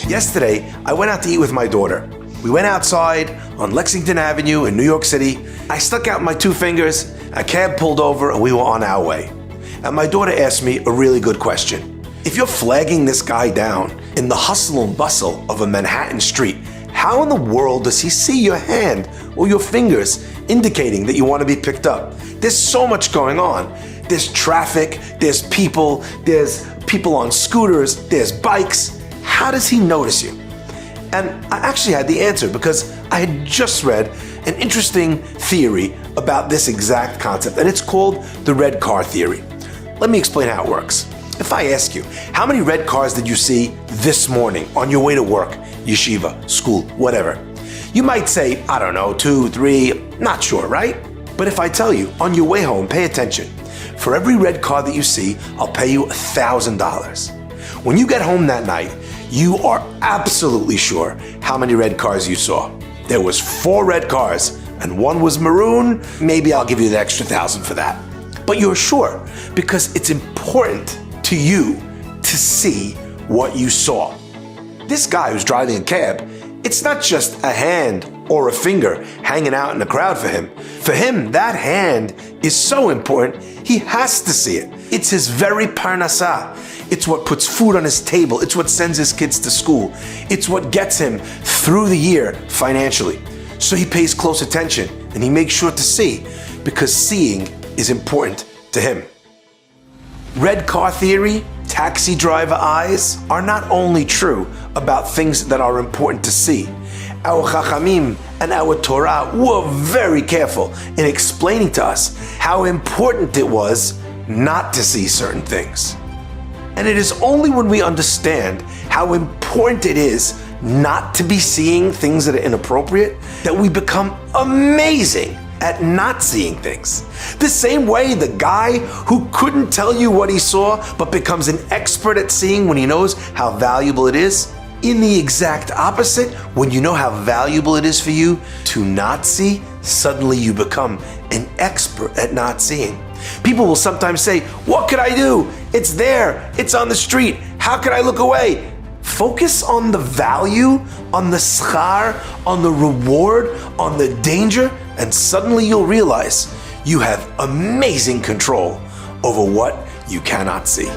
Yesterday, I went out to eat with my daughter. We went outside on Lexington Avenue in New York City. I stuck out my 2 fingers, a cab pulled over, and we were on our way. And my daughter asked me a really good question. If you're flagging this guy down in the hustle and bustle of a Manhattan street, how in the world does he see your hand or your fingers indicating that you want to be picked up? There's so much going on. There's traffic, there's people on scooters, there's bikes. How does he notice you? And I actually had the answer because I had just read an interesting theory about this exact concept, and it's called the red car theory. Let me explain how it works. If I ask you, how many red cars did you see this morning on your way to work, yeshiva, school, whatever? You might say, I don't know, 2, 3, not sure, right? But if I tell you, on your way home, pay attention. For every red car that you see, I'll pay you $1,000. When you get home that night, you are absolutely sure how many red cars you saw. There was 4 red cars and 1 was maroon. Maybe I'll give you the extra 1,000 for that. But you're sure because it's important to you to see what you saw. This guy who's driving a cab, it's not just a hand or a finger hanging out in the crowd for him. For him, that hand is so important, he has to see it. It's his very parnassah. It's what puts food on his table. It's what sends his kids to school. It's what gets him through the year financially. So he pays close attention and he makes sure to see because seeing is important to him. Red car theory, taxi driver eyes are not only true about things that are important to see. Our Chachamim and our Torah were very careful in explaining to us how important it was not to see certain things. And it is only when we understand how important it is not to be seeing things that are inappropriate that we become amazing at not seeing things. The same way the guy who couldn't tell you what he saw but becomes an expert at seeing when he knows how valuable it is. In the exact opposite, when you know how valuable it is for you to not see, suddenly you become an expert at not seeing. People will sometimes say, what could I do? It's there, it's on the street, how could I look away? Focus on the value, on the schar, on the reward, on the danger, and suddenly you'll realize you have amazing control over what you cannot see.